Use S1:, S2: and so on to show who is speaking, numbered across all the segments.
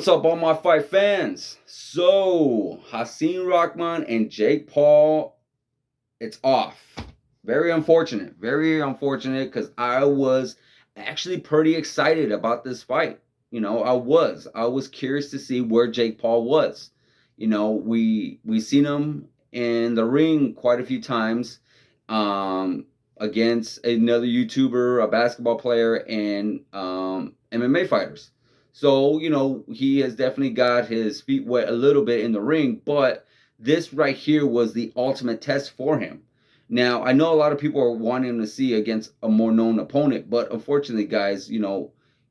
S1: What's up, all my fight fans? So, Hasim Rahman and Jake Paul, it's off. Very unfortunate. Very unfortunate because I was actually pretty excited about this fight. I was curious to see where Jake Paul was. We seen him in the ring quite a few times, against another YouTuber, a basketball player, and MMA fighters. So, he has definitely got his feet wet a little bit in the ring, but this right here was the ultimate test for him. Now, I know a lot of people are wanting to see against a more known opponent, but unfortunately, guys,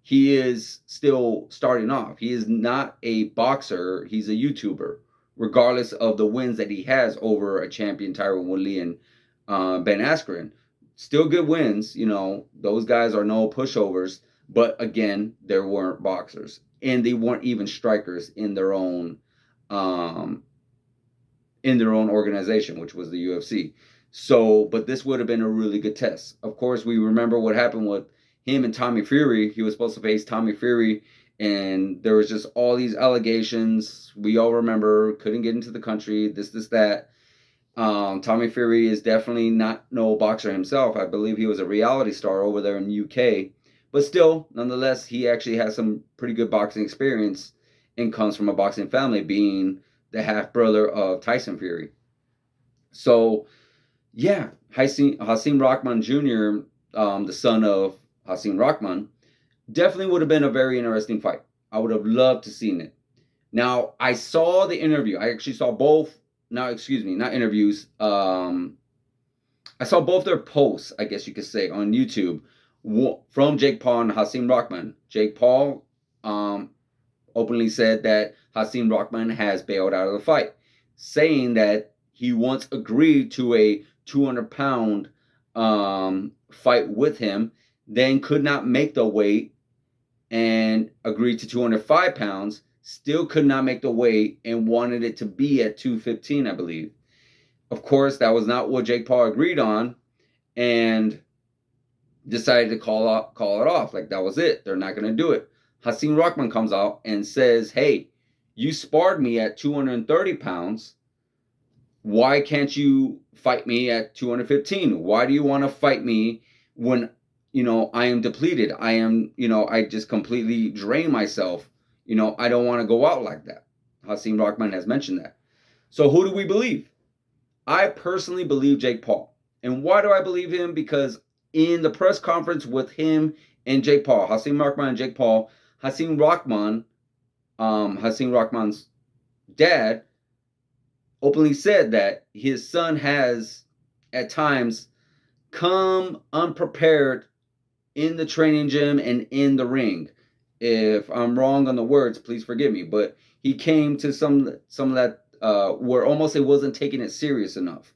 S1: he is still starting off. He is not a boxer, he's a YouTuber, regardless of the wins that he has over a champion, Tyron Woodley and Ben Askren. Still good wins, those guys are no pushovers, but again, they weren't boxers. And they weren't even strikers um, in their own organization, which was the UFC. So, but this would have been a really good test. Of course, we remember what happened with him and Tommy Fury. He was supposed to face Tommy Fury, and there was just all these allegations. We all remember couldn't get into the country, this, that. Tommy Fury is definitely not no boxer himself. I believe he was a reality star over there in the UK. But still, nonetheless, he actually has some pretty good boxing experience and comes from a boxing family, being the half brother of Tyson Fury. So, yeah, Hasim Rahman Jr., the son of Hasim Rahman, definitely would have been a very interesting fight. I would have loved to seen it. Now, I saw the interview. I actually saw both. Now, excuse me, not interviews. I saw both their posts, I guess you could say, on YouTube from Jake Paul and Hasim Rahman. Jake Paul openly said that Hasim Rahman has bailed out of the fight, saying that he once agreed to a 200-pound fight with him, then could not make the weight and agreed to 205 pounds, still could not make the weight and wanted it to be at 215, I believe. Of course, that was not what Jake Paul agreed on, and decided to call it off. Like, that was it. They're not going to do it. Hasim Rahman comes out and says, hey, you sparred me at 230 pounds. Why can't you fight me at 215? Why do you want to fight me when, I am depleted? I just completely drain myself. I don't want to go out like that. Hasim Rahman has mentioned that. So who do we believe? I personally believe Jake Paul. And why do I believe him? Because in the press conference with him and Jake Paul, Hasim Rahman and Jake Paul, Hasim Rahman's dad openly said that his son has at times come unprepared in the training gym and in the ring. If I'm wrong on the words, please forgive me, but he came to some of that where almost it wasn't taking it serious enough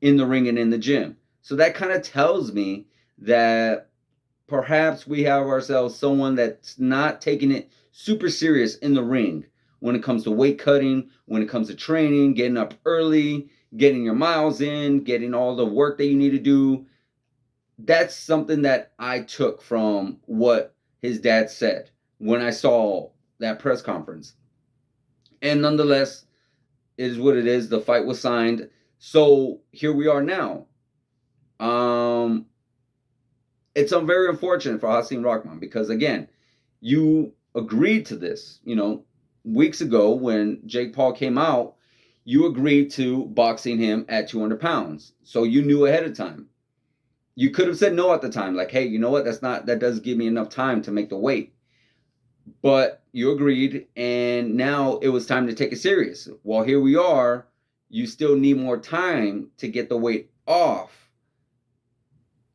S1: in the ring and in the gym. So that kind of tells me that perhaps we have ourselves someone that's not taking it super serious in the ring when it comes to weight cutting, when it comes to training, getting up early, getting your miles in, getting all the work that you need to do. That's something that I took from what his dad said when I saw that press conference. And nonetheless, it is what it is. The fight was signed. So here we are now. It's very unfortunate for Hasim Rahman because, again, you agreed to this, weeks ago when Jake Paul came out, you agreed to boxing him at 200 pounds. So you knew ahead of time. You could have said no at the time, like, hey, you know what? That does give me enough time to make the weight. But you agreed, and now it was time to take it serious. Well, here we are. You still need more time to get the weight off.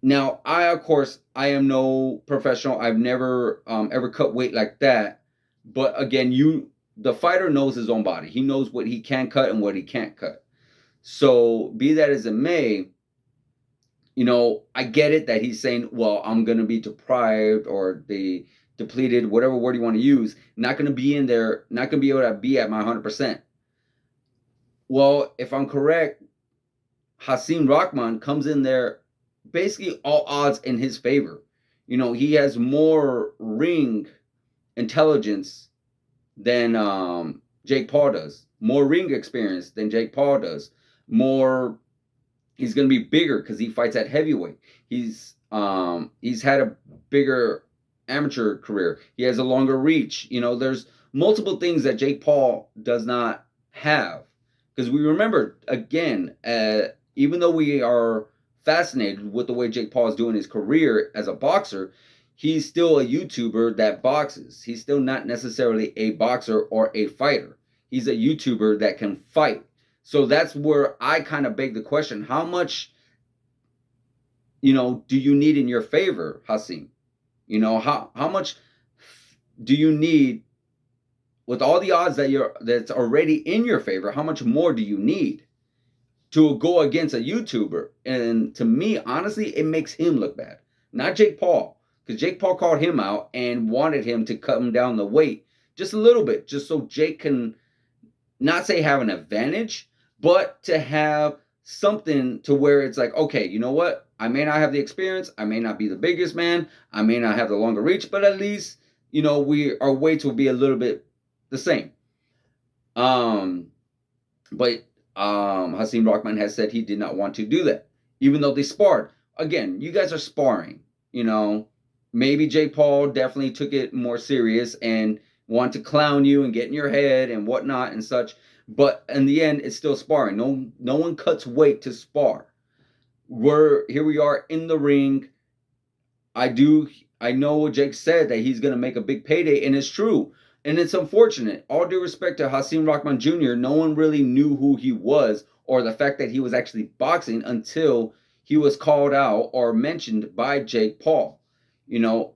S1: Now, of course, I am no professional. I've never ever cut weight like that. But again, the fighter knows his own body. He knows what he can cut and what he can't cut. So be that as it may, I get it that he's saying, well, I'm going to be deprived or depleted, whatever word you want to use, not going to be in there, not going to be able to be at my 100%. Well, if I'm correct, Hasim Rahman comes in there basically all odds in his favor. He has more ring intelligence than Jake Paul does. More ring experience than Jake Paul does. More, he's going to be bigger because he fights at heavyweight. He's had a bigger amateur career. He has a longer reach. You know, there's multiple things that Jake Paul does not have. Because we remember again, even though we are fascinated with the way Jake Paul is doing his career as a boxer, he's still a YouTuber that boxes. He's still not necessarily a boxer or a fighter. He's a YouTuber that can fight. So that's where I kind of beg the question: how much, do you need in your favor, Hasim? How much do you need with all the odds that's already in your favor? How much more do you need to go against a YouTuber? And to me, honestly, it makes him look bad, not Jake Paul, because Jake Paul called him out and wanted him to cut him down the weight just a little bit, just so Jake can not say have an advantage, but to have something to where it's like, okay, you know what? I may not have the experience. I may not be the biggest man. I may not have the longer reach, but at least, our weights will be a little bit the same. Um, but Hasim Rahman has said he did not want to do that, even though they sparred. Again, you guys are sparring. Maybe Jake Paul definitely took it more serious and want to clown you and get in your head and whatnot and such. But in the end, it's still sparring. No one cuts weight to spar. Here we are in the ring. I know Jake said that he's gonna make a big payday, and it's true. And it's unfortunate. All due respect to Hasim Rahman Jr., no one really knew who he was or the fact that he was actually boxing until he was called out or mentioned by Jake Paul. You know,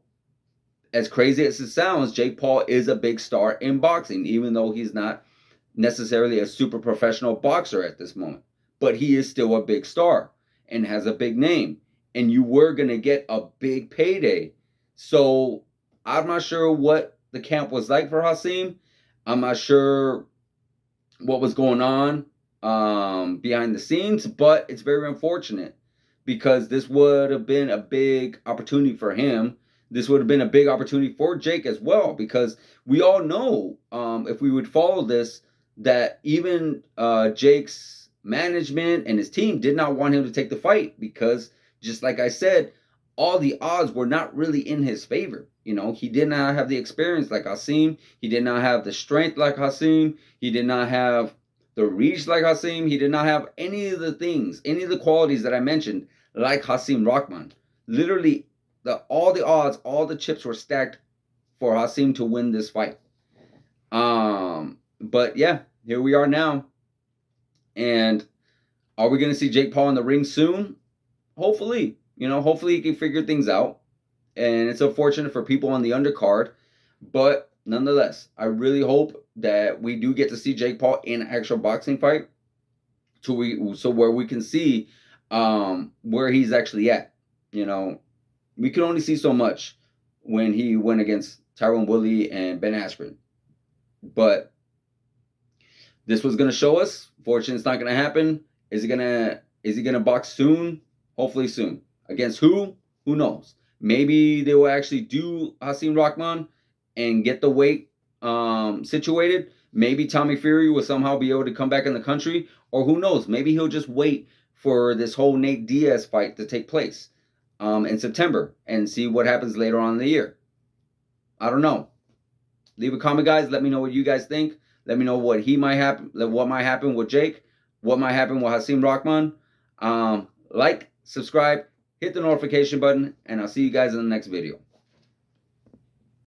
S1: as crazy as it sounds, Jake Paul is a big star in boxing, even though he's not necessarily a super professional boxer at this moment. But he is still a big star and has a big name. And you were going to get a big payday. So I'm not sure what the camp was like for Hasim. I'm not sure what was going on behind the scenes, but it's very unfortunate because this would have been a big opportunity for him. This would have been a big opportunity for Jake as well, because we all know, if we would follow this, that even Jake's management and his team did not want him to take the fight because, just like I said, all the odds were not really in his favor. He did not have the experience like Hasim. He did not have the strength like Hasim. He did not have the reach like Hasim. He did not have any of the things, any of the qualities that I mentioned like Hasim Rahman. Literally, all the odds, all the chips were stacked for Hasim to win this fight. But yeah, here we are now. And are we going to see Jake Paul in the ring soon? Hopefully. Hopefully he can figure things out. And it's unfortunate for people on the undercard. But nonetheless, I really hope that we do get to see Jake Paul in an actual boxing fight so where we can see where he's actually at. We can only see so much when he went against Tyron Woodley and Ben Askren. But this was going to show us. Fortunately, it's not going to happen. Is he gonna box soon? Hopefully soon. Against who? Who knows? Maybe they will actually do Hasim Rahman and get the weight situated. Maybe Tommy Fury will somehow be able to come back in the country. Or who knows? Maybe he'll just wait for this whole Nate Diaz fight to take place in September and see what happens later on in the year. I don't know. Leave a comment, guys. Let me know what you guys think. Let me know what might happen with Jake, what might happen with Hasim Rahman. Like, subscribe, hit the notification button, and I'll see you guys in the next video.